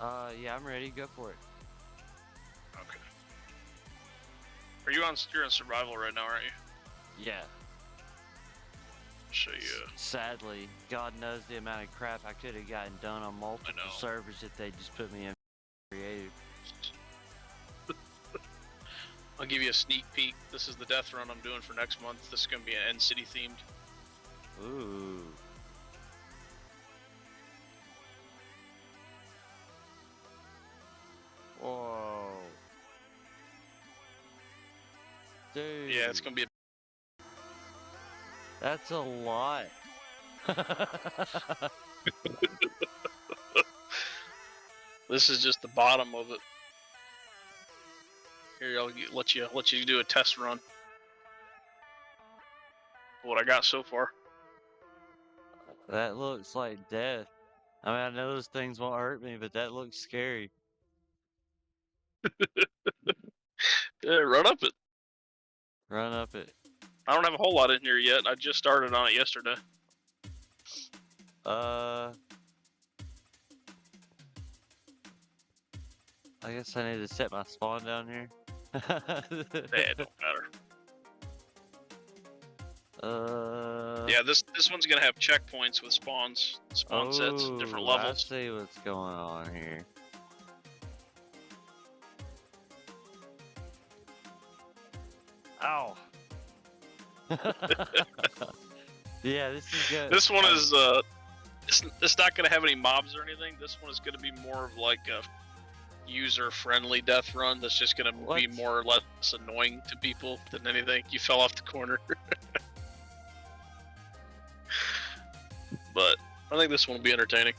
Yeah, I'm ready. Go for it. Okay. Are you on? You're in survival right now, aren't you? Yeah. Show you. Sadly, God knows the amount of crap I could have gotten done on multiple servers if they just put me in creative. I'll give you a sneak peek. This is the death run I'm doing for next month. This is gonna be an End City themed. Ooh. Whoa. Dude. Yeah, it's gonna be. That's a lot. This is just the bottom of it. Here, I'll let you do a test run. What I got so far. That looks like death. I mean, I know those things won't hurt me, but that looks scary. Yeah, run up it. Run up it. I don't have a whole lot in here yet. I just started on it yesterday. I guess I need to set my spawn down here. It don't matter. Yeah, this one's gonna have checkpoints with spawn sets, different levels. I see what's going on here. Ow. Yeah, this is good. This one is it's not gonna have any mobs or anything. This one is gonna be more of like a user-friendly death run. That's just gonna be more or less annoying to people than anything. You fell off the corner. But I think this one will be entertaining.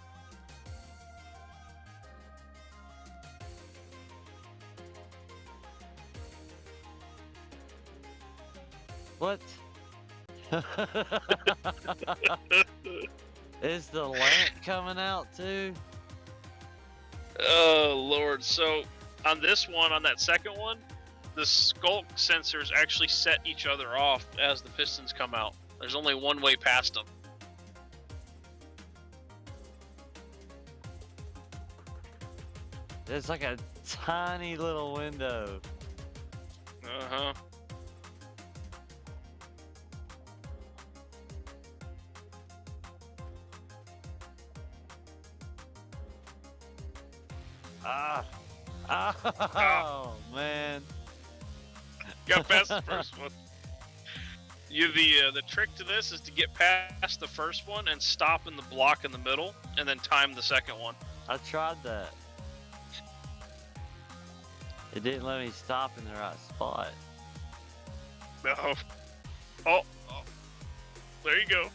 What? Is the lamp coming out too? Oh Lord! So on this one, on that second one, the skulk sensors actually set each other off as the pistons come out. There's only one way past them. It's like a tiny little window. Uh-huh. Oh man. Got past the first one. The trick to this is to get past the first one and stop in the block in the middle, and then time the second one. I tried that. It didn't let me stop in the right spot. No. Oh. There you go.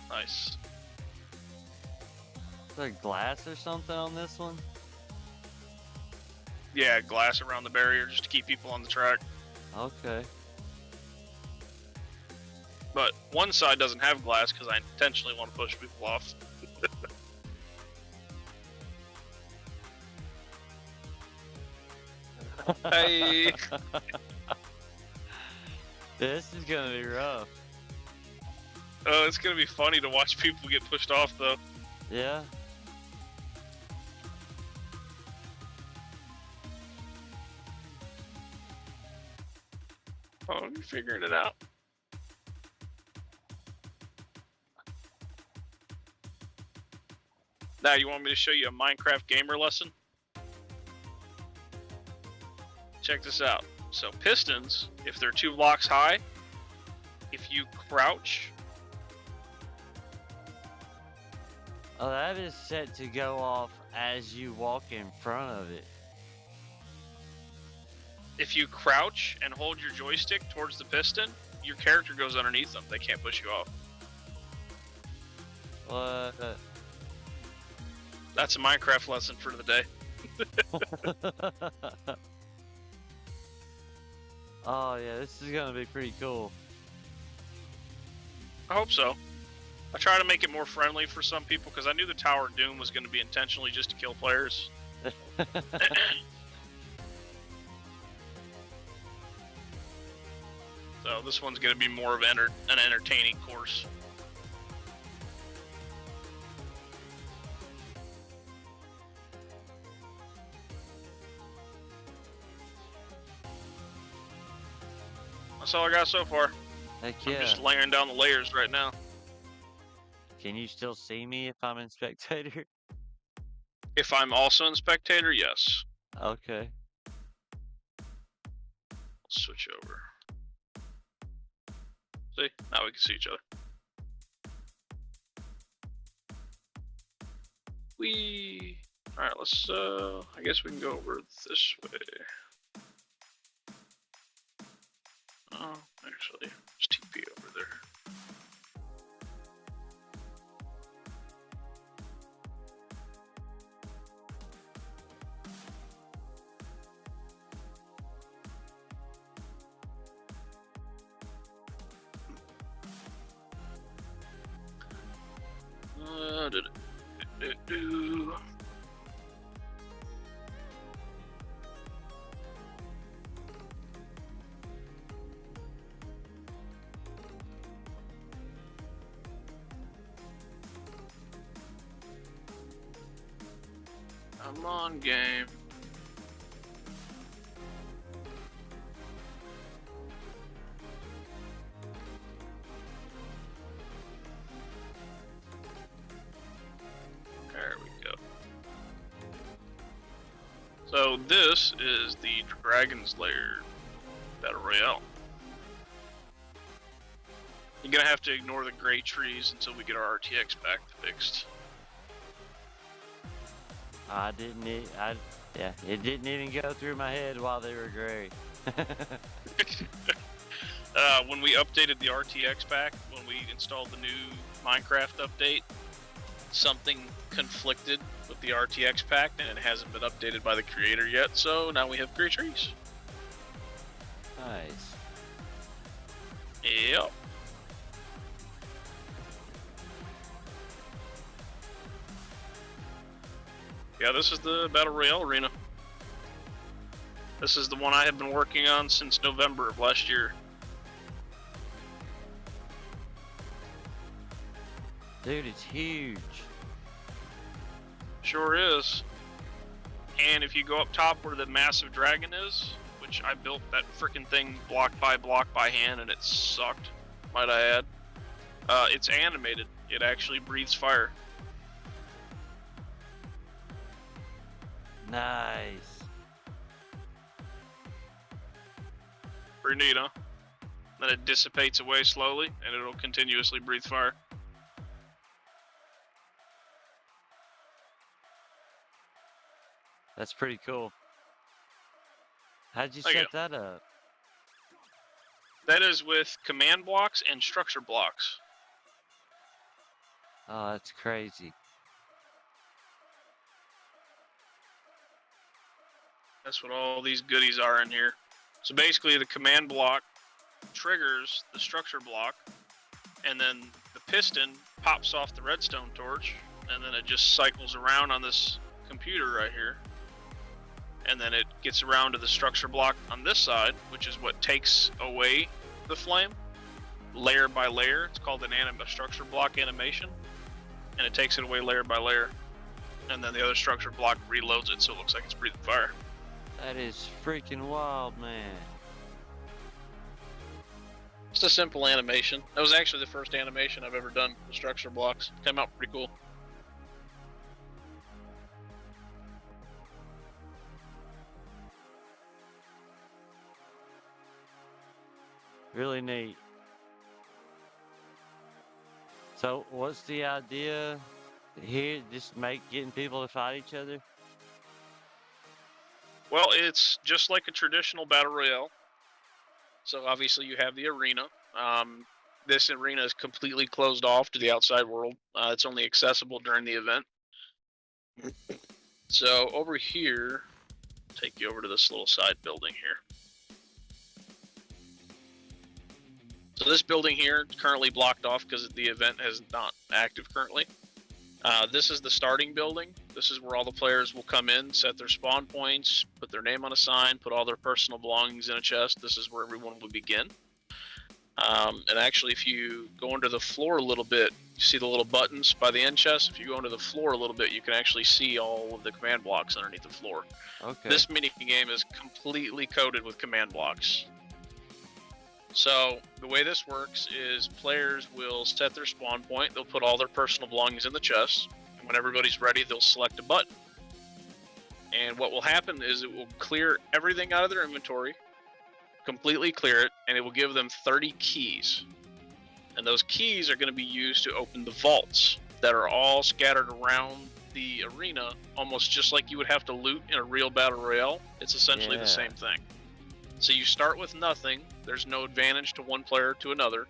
Nice. Is there glass or something on this one? Yeah, glass around the barrier just to keep people on the track. Okay. But one side doesn't have glass because I intentionally want to push people off. Hey. This is gonna be rough. Oh, it's gonna be funny to watch people get pushed off, though. Yeah. Oh, you're figuring it out. Now, you want me to show you a Minecraft gamer lesson? Check this out. So, pistons, if they're 2 blocks high, if you crouch... Oh, that is set to go off as you walk in front of it. If you crouch and hold your joystick towards the piston, your character goes underneath them. They can't push you off. What? That's a Minecraft lesson for the day. Oh yeah, this is gonna be pretty cool. I hope so. I try to make it more friendly for some people because I knew the Tower of Doom was going to be intentionally just to kill players. So this one's going to be more of an entertaining course. That's all I got so far. Heck yeah. I'm just layering down the layers right now. Can you still see me if I'm in spectator? If I'm also in spectator, yes. Okay. I'll switch over. See? Now we can see each other. Alright, let's, I guess we can go over this way. Oh, actually, there's TP over there. Come on, game. There we go. So this is the Dragon's Lair Battle Royale. You're gonna have to ignore the gray trees until we get our RTX pack fixed. Yeah, it didn't even go through my head while they were gray. When we updated the RTX pack, when we installed the new Minecraft update, something conflicted with the RTX pack and it hasn't been updated by the creator yet, so now we have gray trees. Nice. Yep. Yeah, this is the Battle Royale arena. This is the one I have been working on since November of last year. Dude, it's huge. Sure is. And if you go up top where the massive dragon is, which I built that freaking thing block by hand and it sucked, might I add. It's animated. It actually breathes fire. Nice. Pretty neat, huh? Then it dissipates away slowly, and it'll continuously breathe fire. That's pretty cool. How'd you There you set that up? That is with command blocks and structure blocks. Oh, that's crazy. That's what all these goodies are in here. So basically the command block triggers the structure block, and then the piston pops off the redstone torch, and then it just cycles around on this computer right here. And then it gets around to the structure block on this side, which is what takes away the flame, layer by layer. It's called a structure block animation, and it takes it away layer by layer. And then the other structure block reloads it so it looks like it's breathing fire. That is freaking wild, man. It's a simple animation. That was actually the first animation I've ever done with structure blocks. It came out pretty cool. Really neat. So, what's the idea here? Just getting people to fight each other? Well, it's just like a traditional battle royale. So obviously you have the arena. This arena is completely closed off to the outside world. It's only accessible during the event. So over here, take you over to this little side building here. So this building here is currently blocked off because the event is not active currently. This is the starting building. This is where all the players will come in, set their spawn points, put their name on a sign, put all their personal belongings in a chest. This is where everyone will begin. And actually, if you go under the floor a little bit, you see the little buttons by the end chest. If you go under the floor a little bit, you can actually see all of the command blocks underneath the floor. Okay. This mini game is completely coated with command blocks. So the way this works is players will set their spawn point. They'll put all their personal belongings in the chest. And when everybody's ready, they'll select a button. And what will happen is it will clear everything out of their inventory, completely clear it, and it will give them 30 keys. And those keys are going to be used to open the vaults that are all scattered around the arena, almost just like you would have to loot in a real battle royale. It's essentially the same thing. So you start with nothing. There's no advantage to one player to another,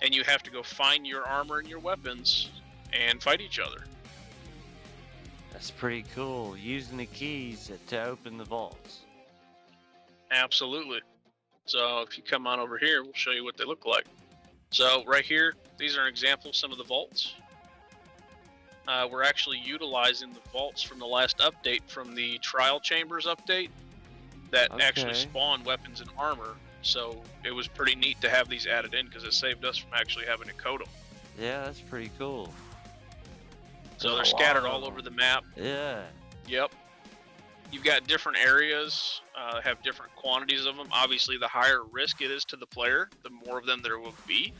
and you have to go find your armor and your weapons and fight each other. That's pretty cool. Using the keys to open the vaults. Absolutely. So if you come on over here, we'll show you what they look like. So right here, these are an example of some of the vaults. We're actually utilizing the vaults from the last update, from the Trial Chambers update, that actually spawn weapons and armor. So it was pretty neat to have these added in because it saved us from actually having to code them. Yeah, that's pretty cool. So they're scattered all over the map. Yeah. Yep. You've got different areas, have different quantities of them. Obviously, the higher risk it is to the player, the more of them there will be.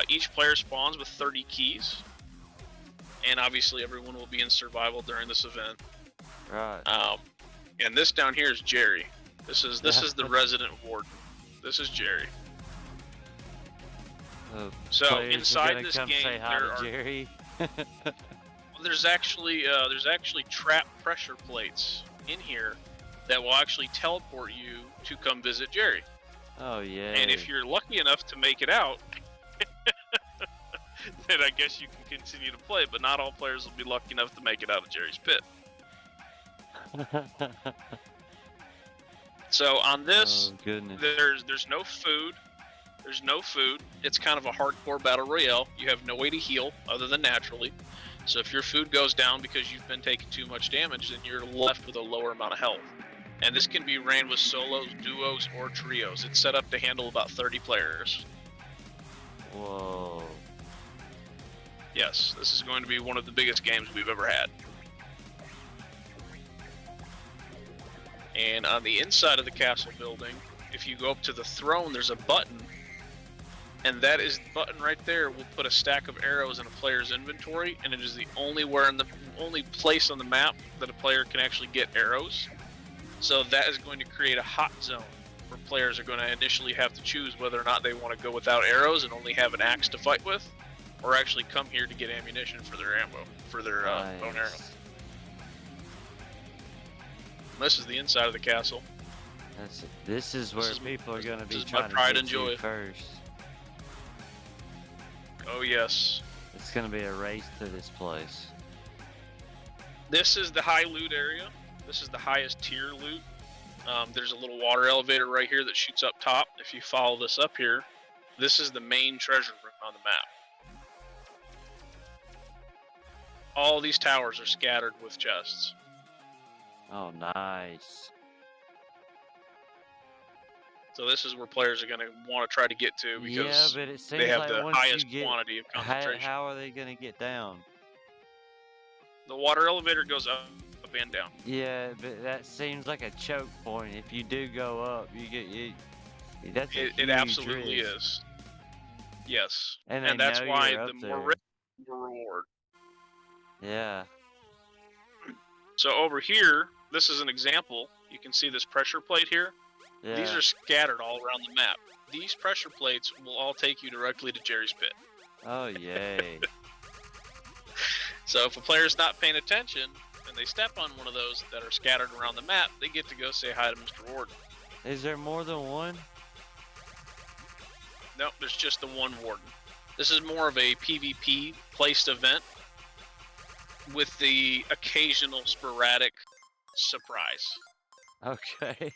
Each player spawns with 30 keys. And obviously, everyone will be in survival during this event. Right. And this down here is Jerry. This is the resident warden. This is Jerry. So inside this game, there are Jerry. there's actually trap pressure plates in here that will actually teleport you to come visit Jerry. Oh yeah. And if you're lucky enough to make it out, then I guess you can continue to play. But not all players will be lucky enough to make it out of Jerry's pit. So on this, there's no food. There's no food. It's kind of a hardcore battle royale. You have no way to heal other than naturally. So if your food goes down because you've been taking too much damage, then you're left with a lower amount of health. And this can be ran with solos, duos, or trios. It's set up to handle about 30 players. Whoa. Yes, this is going to be one of the biggest games we've ever had. And on the inside of the castle building, if you go up to the throne, there's a button. And that is the button right there will put a stack of arrows in a player's inventory, and it is the only place on the map that a player can actually get arrows. So that is going to create a hot zone where players are going to initially have to choose whether or not they want to go without arrows and only have an axe to fight with, or actually come here to get ammunition for their ammo, for their bow and arrow. This is the inside of the castle. This is where people are going to be trying to get to first. Oh yes. It's going to be a race to this place. This is the high loot area. This is the highest tier loot. There's a little water elevator right here that shoots up top. If you follow this up here, this is the main treasure room on the map. All these towers are scattered with chests. Oh, nice. So this is where players are going to want to try to get to because but it seems they have like the highest quantity of concentration. How are they going to get down? The water elevator goes up and down. Yeah, but that seems like a choke point. If you do go up, you get that's a it absolutely risk. Is. Yes, and that's why the more risk, the more reward. Yeah. So over here, this is an example. You can see this pressure plate here. Yeah. These are scattered all around the map. These pressure plates will all take you directly to Jerry's pit. Oh, yay. So if a player's not paying attention and they step on one of those that are scattered around the map, they get to go say hi to Mr. Warden. Is there more than one? No, there's just the one Warden. This is more of a PvP placed event with the occasional sporadic surprise. Okay.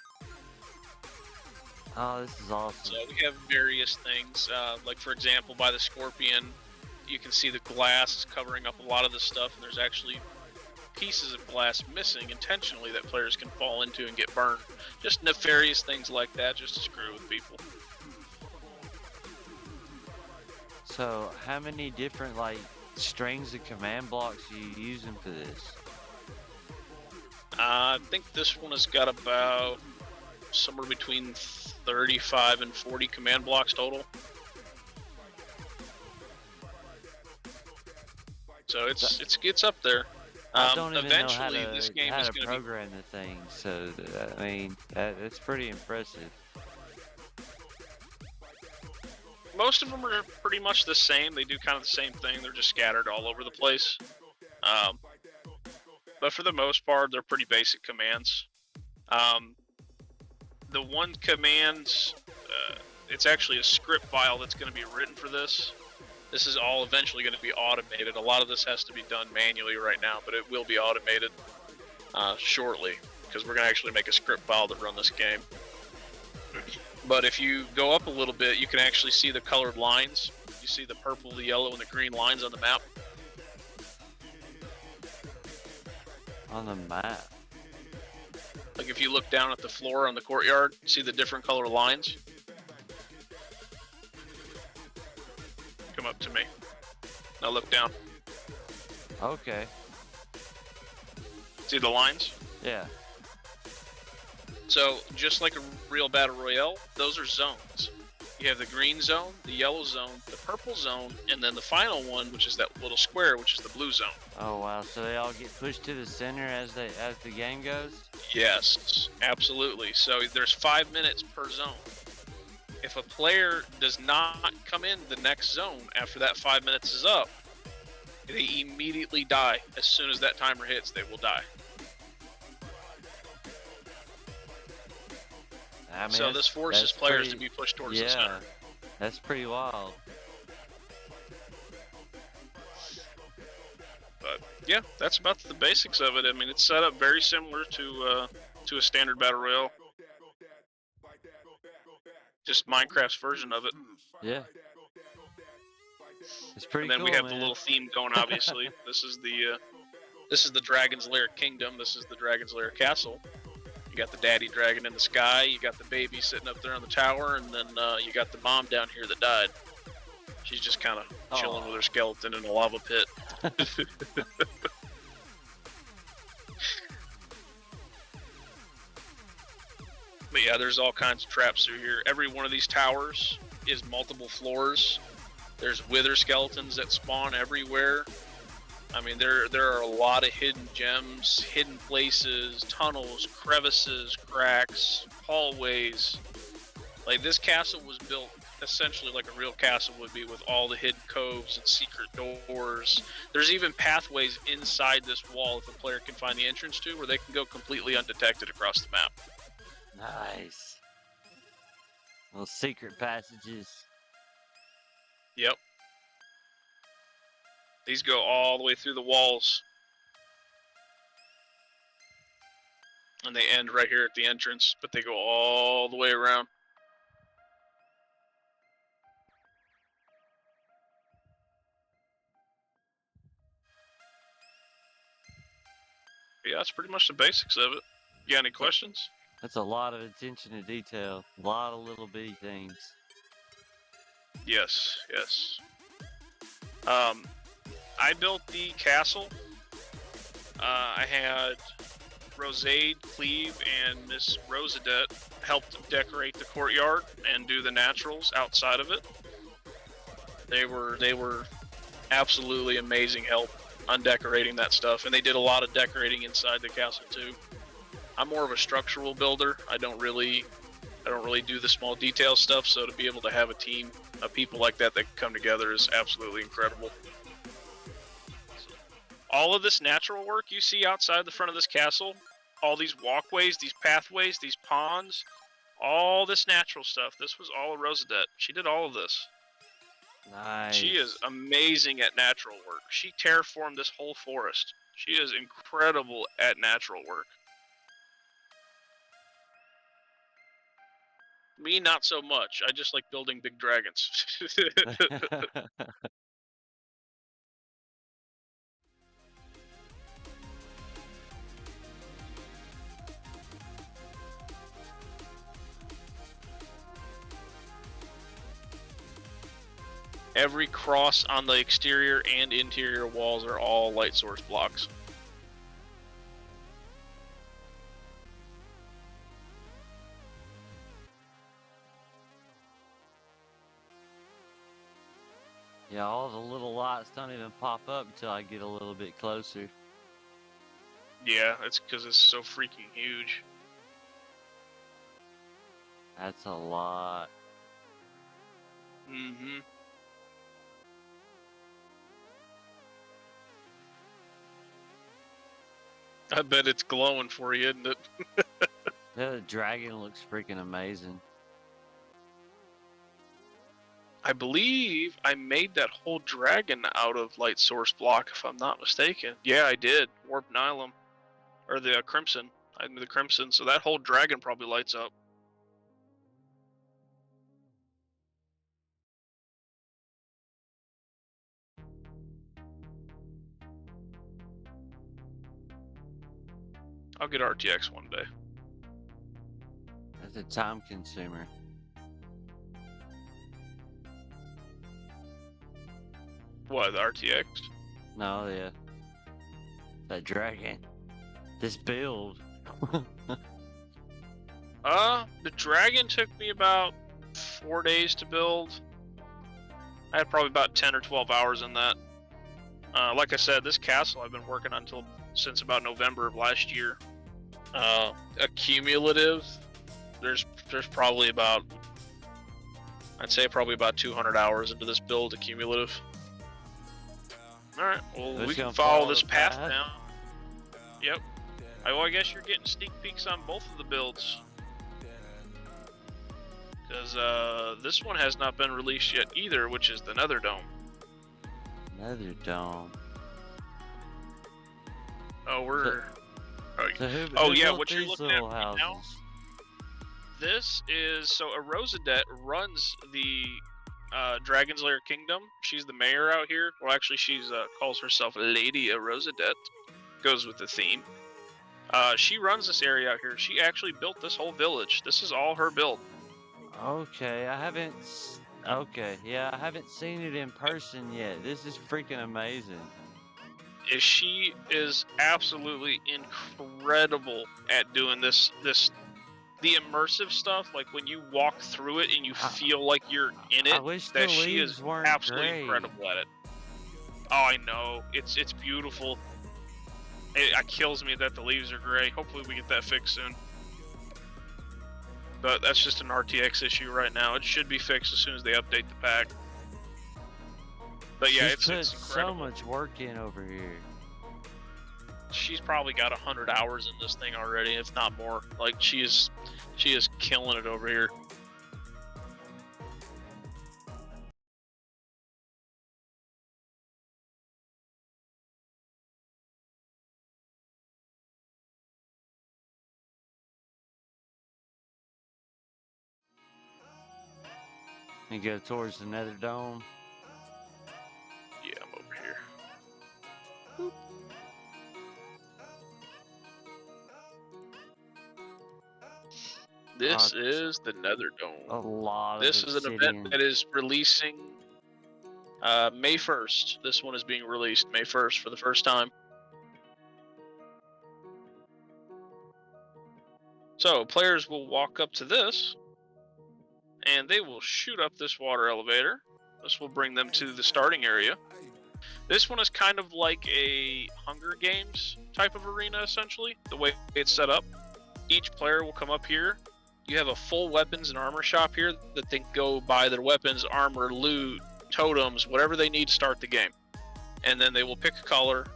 Oh, this is awesome. So we have various things, like for example, by the Scorpion, you can see the glass is covering up a lot of this stuff, and there's actually pieces of glass missing intentionally that players can fall into and get burned. Just nefarious things like that, just to screw with people. So, how many different, like, strings of command blocks are you using for this? I think this one has got about somewhere between 35 and 40 command blocks total. So it's up there. I don't even Eventually, know this game how is to going to be. program the thing, so I mean, that's pretty impressive. Most of them are pretty much the same. They do kind of the same thing. They're just scattered all over the place. But for the most part, they're pretty basic commands. The one command, it's actually a script file that's going to be written for this. This is all eventually going to be automated. A lot of this has to be done manually right now, but it will be automated shortly, because we're going to actually make a script file to run this game. But if you go up a little bit, you can actually see the colored lines. You see the purple, the yellow, and the green lines on the map. On the map? Like if you look down at the floor on the courtyard, see the different color lines? Come up to me. Now look down. Okay. See the lines? Yeah. So, just like a real battle royale, those are zones. You have the green zone, the yellow zone, the purple zone, and then the final one, which is that little square, which is the blue zone. Oh wow, so they all get pushed to the center as the game goes? Yes, absolutely. So there's 5 minutes per zone. If a player does not come in the next zone after that 5 minutes is up, they immediately die. As soon as that timer hits, they will die. I mean, so this forces players to be pushed towards the center. That's pretty wild. But yeah, that's about the basics of it. I mean, it's set up very similar to a standard battle royale. Just Minecraft's version of it. Yeah. It's pretty cool. And then we have the little theme going. Obviously, this is the Dragon's Lair Kingdom. This is the Dragon's Lair Castle. You got the daddy dragon in the sky, you got the baby sitting up there on the tower, and then you got the mom down here that died. She's just kind of chilling with her skeleton in a lava pit. But yeah, there's all kinds of traps through here. Every one of these towers is multiple floors. There's wither skeletons that spawn everywhere. I mean, there are a lot of hidden gems, hidden places, tunnels, crevices, cracks, hallways. Like, this castle was built essentially like a real castle would be, with all the hidden coves and secret doors. There's even pathways inside this wall if a player can find the entrance to, where they can go completely undetected across the map. Nice. Little secret passages. Yep. These go all the way through the walls. And they end right here at the entrance, but they go all the way around. But yeah, that's pretty much the basics of it. You got any questions? That's a lot of attention to detail. A lot of little bitty things. Yes, yes. I built the castle. I had Rosade, Cleve, and Miss Roseodett helped decorate the courtyard and do the naturals outside of it. They were absolutely amazing help on decorating that stuff, and they did a lot of decorating inside the castle too. I'm more of a structural builder. I don't really do the small detail stuff, so to be able to have a team of people like that that come together is absolutely incredible. All of this natural work you see outside the front of this castle, all these walkways, these pathways, these ponds, all this natural stuff, this was all Eroseodett. She did all of this. Nice. She is amazing at natural work. She terraformed this whole forest. She is incredible at natural work. Me, not so much. I just like building big dragons. Every cross on the exterior and interior walls are all light source blocks. Yeah, all the little lights don't even pop up until I get a little bit closer. Yeah, that's because it's so freaking huge. That's a lot. Mm-hmm. I bet it's glowing for you, isn't it? The dragon looks freaking amazing. I believe I made that whole dragon out of light source block, if I'm not mistaken. Yeah, I did. Warp Nylum. Or the Crimson. I made the Crimson, so that whole dragon probably lights up. I'll get RTX one day. That's a time consumer. What, the RTX? No, yeah. That dragon. This build. The dragon took me about 4 days to build. I had probably about 10 or 12 hours in that. Like I said, this castle I've been working on since about November of last year. Accumulative, there's probably about, I'd say probably about 200 hours into this build, accumulative. Alright, well, we can follow this path now. Yep. Well, I guess you're getting sneak peeks on both of the builds. Because this one has not been released yet either, which is the Nether Dome. Nether Dome. Oh, we're... who yeah, built what you're these looking at little right now? houses? This is... So, eroseodett runs the Dragon's Lair Kingdom. She's the mayor out here. Well, actually, she's calls herself Lady eroseodett. Goes with the theme. She runs this area out here. She actually built this whole village. This is all her build. Okay, I haven't... Okay, yeah, I haven't seen it in person yet. This is freaking amazing. She is absolutely incredible at doing this the immersive stuff, like when you walk through it and you feel like you're in it. I wish the she leaves is weren't absolutely gray. incredible at it. Oh, I know. It's beautiful. It kills me that the leaves are gray. Hopefully we get that fixed soon. But that's just an RTX issue right now. It should be fixed as soon as they update the pack. But yeah, it's incredible. So much work in over here. She's probably got 100 hours in this thing already, if not more. Like she is killing it over here. You go towards the Nether Dome. Yeah, I'm over here. Boop. This is the Nether Dome. A lot This of is an event that is releasing May 1st. This one is being released May 1st for the first time. So players will walk up to this and they will shoot up this water elevator. This will bring them to the starting area. This one is kind of like a Hunger Games type of arena, essentially, the way it's set up. Each player will come up here. You have a full weapons and armor shop here that they go buy their weapons, armor, loot, totems, whatever they need to start the game. And then they will pick a color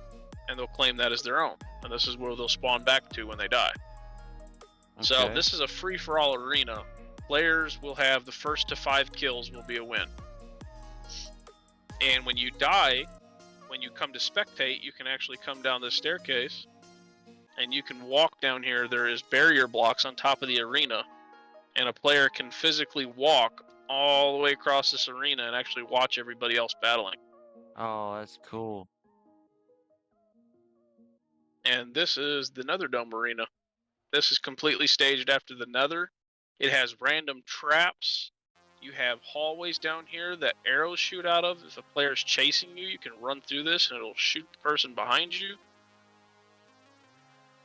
and they'll claim that as their own. And this is where they'll spawn back to when they die. Okay. So this is a free-for-all arena. Players will have the first to 5 kills will be a win. And when you die, when you come to spectate, you can actually come down this staircase and you can walk down here. There is barrier blocks on top of the arena, and a player can physically walk all the way across this arena and actually watch everybody else battling. Oh, that's cool. And this is the Nether Dome arena. This is completely staged after the Nether. It has random traps. You have hallways down here that arrows shoot out of. If a player's chasing you, you can run through this and it'll shoot the person behind you.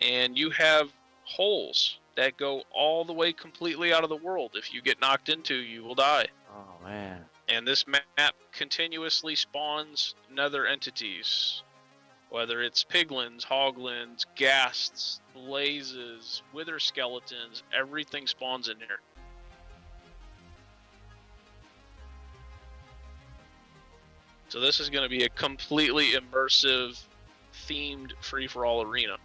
And you have holes that go all the way completely out of the world. If you get knocked into, you will die. Oh, man. And this map continuously spawns nether entities. Whether it's piglins, hoglins, ghasts, blazes, wither skeletons, everything spawns in here. So this is going to be a completely immersive, themed free-for-all arena.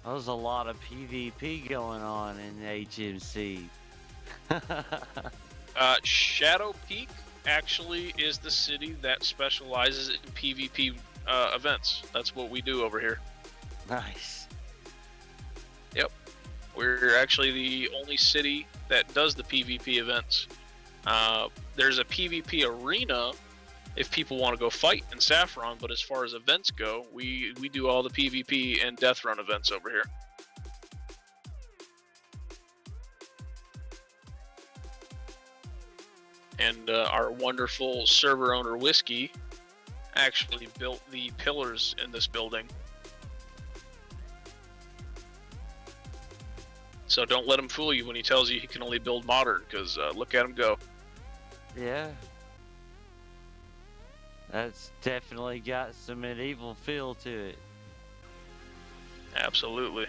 There's a lot of PvP going on in HMC. Shadowpeak actually is the city that specializes in PvP events. That's what we do over here. Nice. Yep. We're actually the only city that does the PvP events. There's a PvP arena if people want to go fight in Saffron, but as far as events go, we do all the PvP and Death Run events over here. And our wonderful server owner, Whiskey, actually built the pillars in this building. So don't let him fool you when he tells you he can only build modern, because look at him go. Yeah. That's definitely got some medieval feel to it. Absolutely.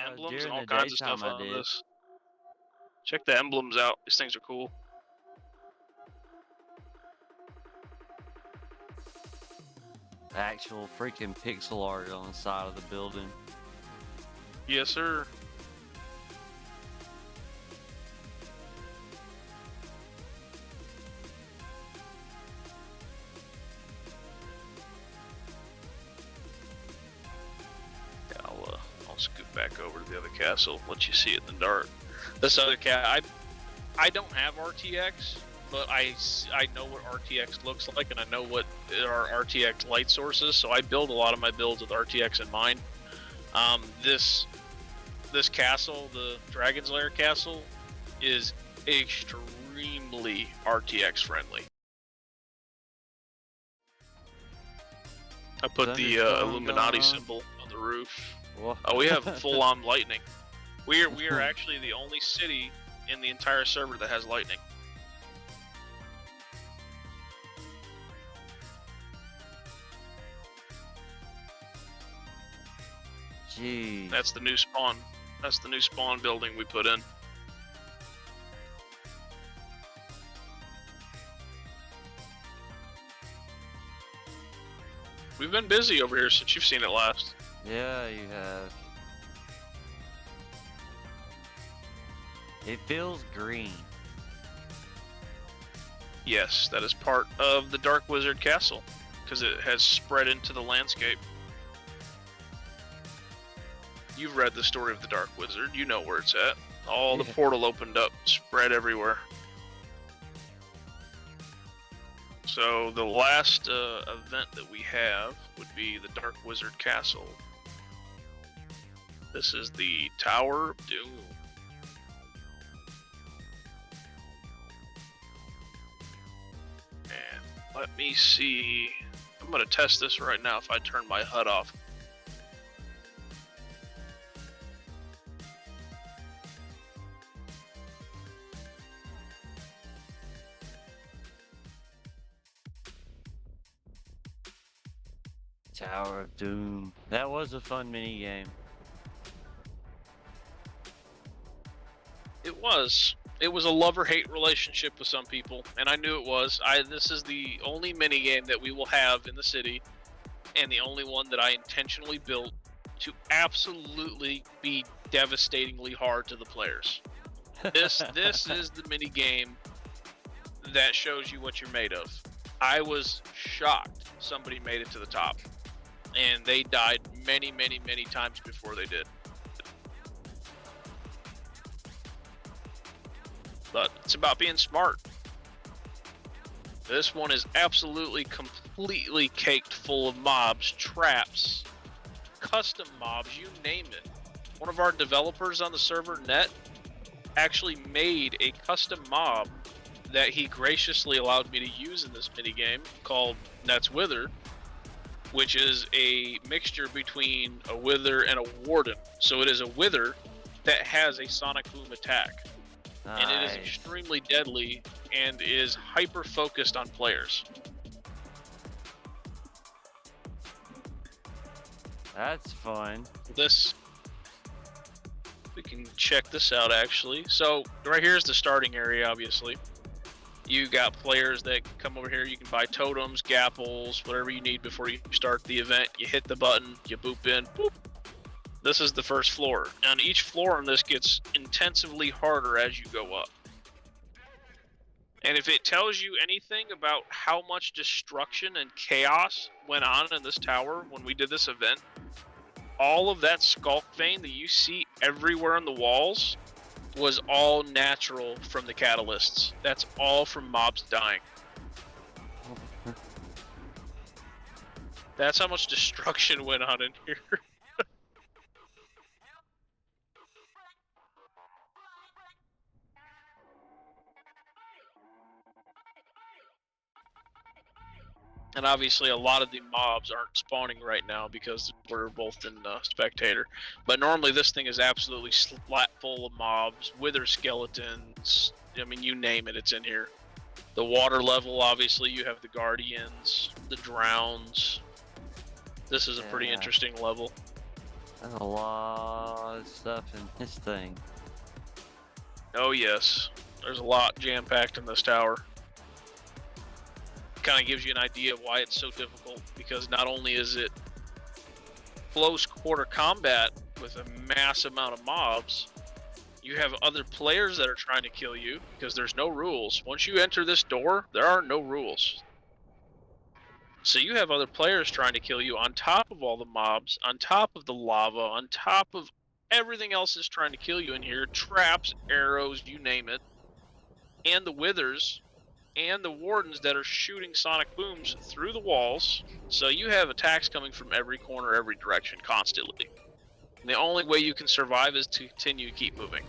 Emblems and all kinds of stuff on this. Check the emblems out. These things are cool. Actual freaking pixel art on the side of the building. Yes, sir. I'll scoot back over to the other castle, let you see it in the dark. This other cat, I don't have RTX, but I know what RTX looks like, and I know what are RTX light sources, so I build a lot of my builds with RTX in mind. This castle, the Dragon's Lair castle, is extremely RTX friendly. I put the Illuminati symbol on the roof. Oh, we have full-on lightning. We are actually the only city in the entire server that has lightning. Jeez. That's the new spawn. That's the new spawn building we put in. We've been busy over here since you've seen it last. Yeah, you have. It feels green. Yes, that is part of the Dark Wizard Castle, because it has spread into the landscape. You've read the story of the Dark Wizard, you know where it's at. All the portal opened up, spread everywhere. So the last event that we have would be the Dark Wizard Castle. This is the Tower of Doom. And let me see. I'm going to test this right now if I turn my HUD off. Tower of Doom. That was a fun mini game. It was. It was a love-or-hate relationship with some people, and I knew it was. This is the only mini game that we will have in the city, and the only one that I intentionally built to absolutely be devastatingly hard to the players. This is the mini game that shows you what you're made of. I was shocked somebody made it to the top, and they died many, many, many times before they did. But it's about being smart. This one is absolutely, completely caked full of mobs, traps, custom mobs, you name it. One of our developers on the server, Net, actually made a custom mob that he graciously allowed me to use in this minigame called Net's Wither, which is a mixture between a Wither and a Warden. So it is a Wither that has a Sonic Boom attack. Nice. And it is extremely deadly and is hyper focused on players. That's fun. We can check this out actually. So right here is the starting area, obviously. You got players that come over here. You can buy totems, gapples, whatever you need before you start the event. You hit the button, you boop in, boop. This is the first floor. And each floor in this gets intensively harder as you go up. And if it tells you anything about how much destruction and chaos went on in this tower when we did this event, all of that sculk vein that you see everywhere on the walls was all natural from the catalysts. That's all from mobs dying. That's how much destruction went on in here. And obviously a lot of the mobs aren't spawning right now because we're both in spectator. But normally this thing is absolutely flat full of mobs, wither skeletons, I mean you name it, it's in here. The water level, obviously you have the guardians, the drowns. This is a pretty interesting level. There's a lot of stuff in this thing. Oh yes, there's a lot jam-packed in this tower. Kind of gives you an idea of why it's so difficult, because not only is it close quarter combat with a mass amount of mobs, you have other players that are trying to kill you because there's no rules. Once you enter this door, there are no rules. So you have other players trying to kill you on top of all the mobs, on top of the lava, on top of everything else is trying to kill you in here. Traps, arrows, you name it. And the withers and the wardens that are shooting sonic booms through the walls. So you have attacks coming from every corner, every direction, constantly. And the only way you can survive is to continue to keep moving.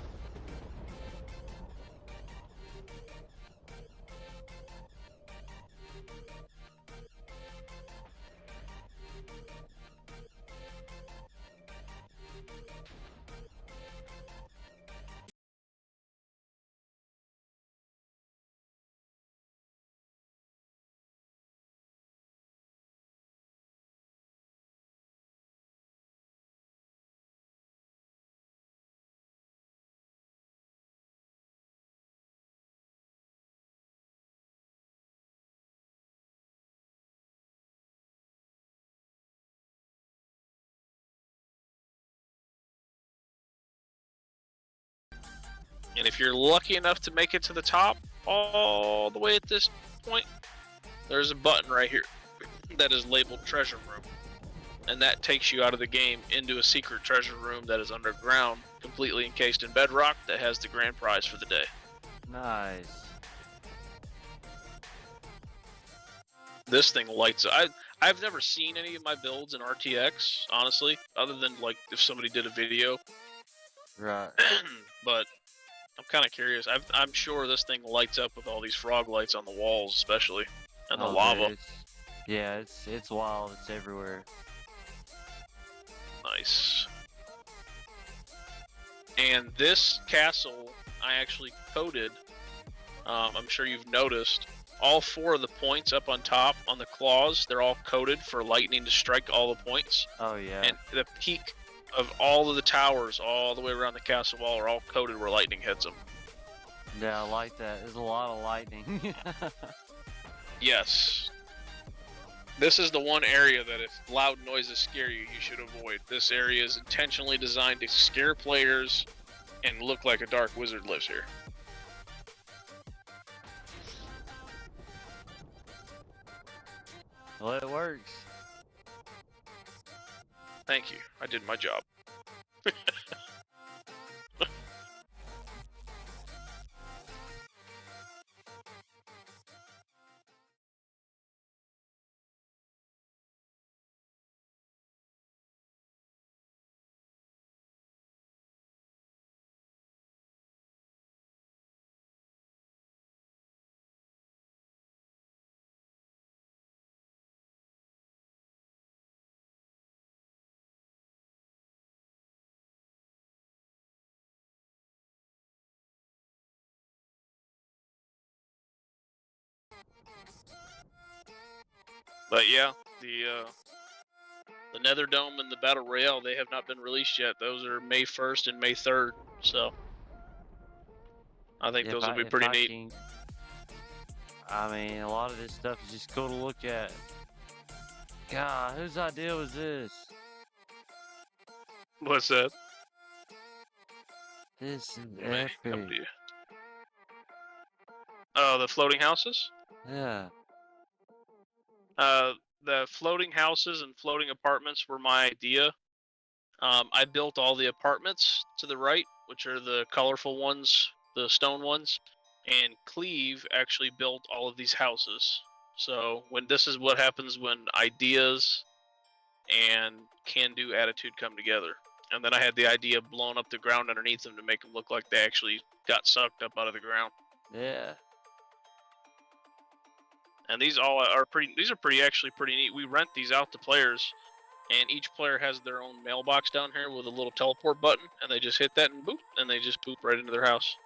And if you're lucky enough to make it to the top, all the way at this point, there's a button right here that is labeled Treasure Room. And that takes you out of the game into a secret treasure room that is underground, completely encased in bedrock, that has the grand prize for the day. Nice. this thing lights up. I've never seen any of my builds in RTX, honestly, other than like if somebody did a video. Right. But I'm kind of curious. I'm sure this thing lights up with all these frog lights on the walls, especially, and the lava. Dude, yeah, it's wild. It's everywhere. Nice. And this castle, I actually coded. I'm sure you've noticed. All 4 of the points up on top on the claws, they're all coded for lightning to strike all the points. Oh yeah. And the peak of all of the towers all the way around the castle wall are all coded where lightning hits them. Yeah, I like that. There's a lot of lightning. Yes. This is the one area that if loud noises scare you, you should avoid. This area is intentionally designed to scare players and look like a dark wizard lives here. Well, it works. Thank you. I did my job. But yeah, the Nether Dome and the Battle Royale, they have not been released yet. Those are May 1st and May 3rd, so I think those will be pretty neat. I mean, a lot of this stuff is just cool to look at. God, whose idea was this? What's that? This is epic. Oh, the floating houses? Yeah. The floating houses and floating apartments were my idea. I built all the apartments to the right, which are the colorful ones, the stone ones, and Cleve actually built all of these houses. So this is what happens when ideas and can-do attitude come together. And then I had the idea of blowing up the ground underneath them to make them look like they actually got sucked up out of the ground. Yeah. And these are pretty neat. We rent these out to players, and each player has their own mailbox down here with a little teleport button, and they just hit that and boop, and they just poop right into their house.